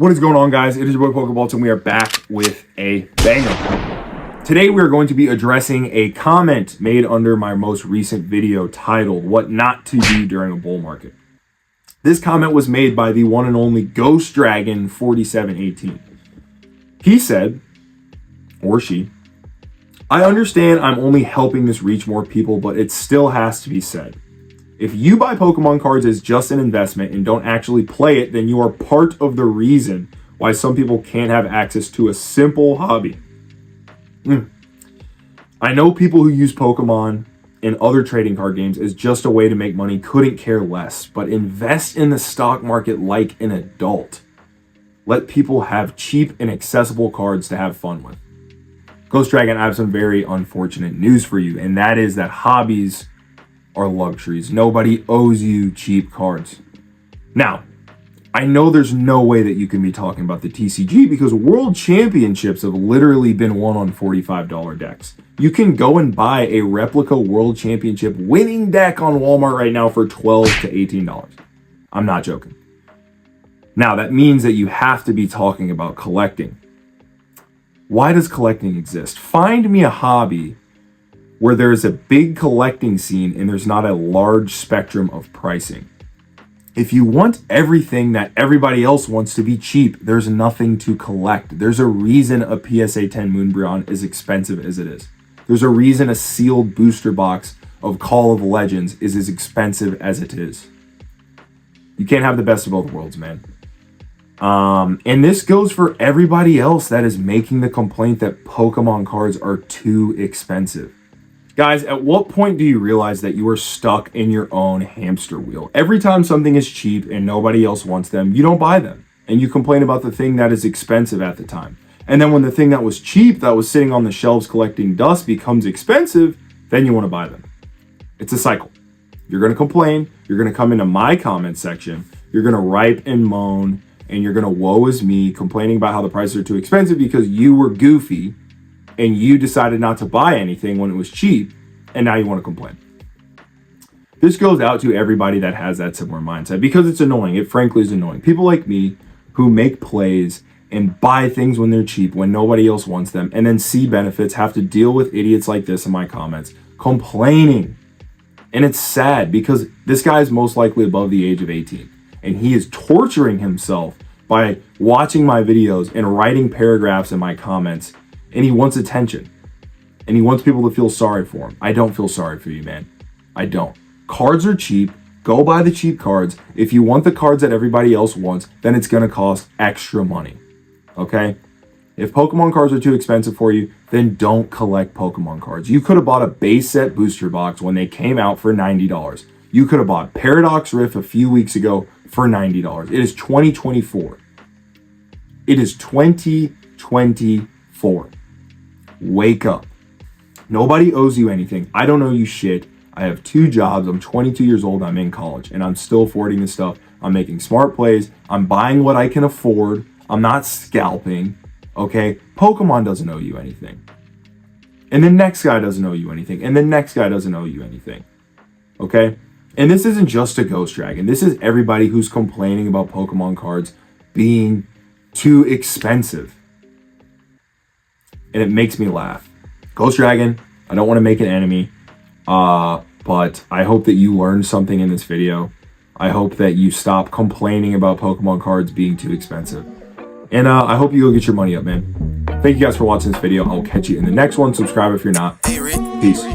What is going on, guys? It is your boy Pokeballs, and we are back with a banger. Today we are going to be addressing a comment made under my most recent video titled "What Not to Do During a Bull Market." This comment was made by the one and only Ghost Dragon 4718. He said, or she, "I understand I'm only helping this reach more people, but it still has to be said. If you buy Pokemon cards as just an investment and don't actually play it, then you are part of the reason why some people can't have access to a simple hobby." I know people who use Pokemon and other trading card games as just a way to make money couldn't care less, but invest in the stock market like an adult. Let people have cheap and accessible cards to have fun with. Ghost Dragon, I have some very unfortunate news for you, and that is that hobbies are luxuries. Nobody owes you cheap cards. Now, I know there's no way that you can be talking about the TCG because World Championships have literally been won on $45 decks. You can go and buy a replica World Championship winning deck on Walmart right now for $12 to $18. I'm not joking. Now, that means that you have to be talking about collecting. Why does collecting exist? Find me a hobby where there's a big collecting scene and there's not a large spectrum of pricing. If you want everything that everybody else wants to be cheap, there's nothing to collect. There's a reason a PSA 10 Moonbryon is expensive as it is. There's a reason a sealed booster box of Call of Legends is as expensive as it is. You can't have the best of both worlds, man. And this goes for everybody else that is making the complaint that Pokemon cards are too expensive. Guys, at what point do you realize that you are stuck in your own hamster wheel? Every time something is cheap and nobody else wants them, you don't buy them. And you complain about the thing that is expensive at the time. And then when the thing that was cheap, that was sitting on the shelves collecting dust, becomes expensive, then you want to buy them. It's a cycle. You're going to complain. You're going to come into my comment section. You're going to ripe and moan. And you're going to woe is me, complaining about how the prices are too expensive because you were goofy and you decided not to buy anything when it was cheap, and now you want to complain. This goes out to everybody that has that similar mindset because it's annoying. It frankly is annoying. People like me who make plays and buy things when they're cheap, when nobody else wants them, and then see benefits, have to deal with idiots like this in my comments, complaining. And it's sad because this guy is most likely above the age of 18, and he is torturing himself by watching my videos and writing paragraphs in my comments. And he wants attention. And he wants people to feel sorry for him. I don't feel sorry for you, man. I don't. Cards are cheap. Go buy the cheap cards. If you want the cards that everybody else wants, then it's going to cost extra money. Okay? If Pokemon cards are too expensive for you, then don't collect Pokemon cards. You could have bought a base set booster box when they came out for $90. You could have bought Paradox Rift a few weeks ago for $90. It is 2024. It is 2024. Wake up. Nobody owes you anything. I don't owe you shit. I have 2 jobs. I'm 22 years old. I'm in college and I'm still affording this stuff. I'm making smart plays. I'm buying what I can afford. I'm not scalping. Okay? Pokemon doesn't owe you anything. And the next guy doesn't owe you anything. And the next guy doesn't owe you anything. Okay? And this isn't just a Ghost Dragon. This is everybody who's complaining about Pokemon cards being too expensive. And it makes me laugh. Ghost Dragon, I don't want to make an enemy, but I hope that you learned something in this video. I hope that you stop complaining about Pokemon cards being too expensive. And I hope you go get your money up, man. Thank you guys for watching this video. I'll catch you in the next one. Subscribe if you're not. Peace.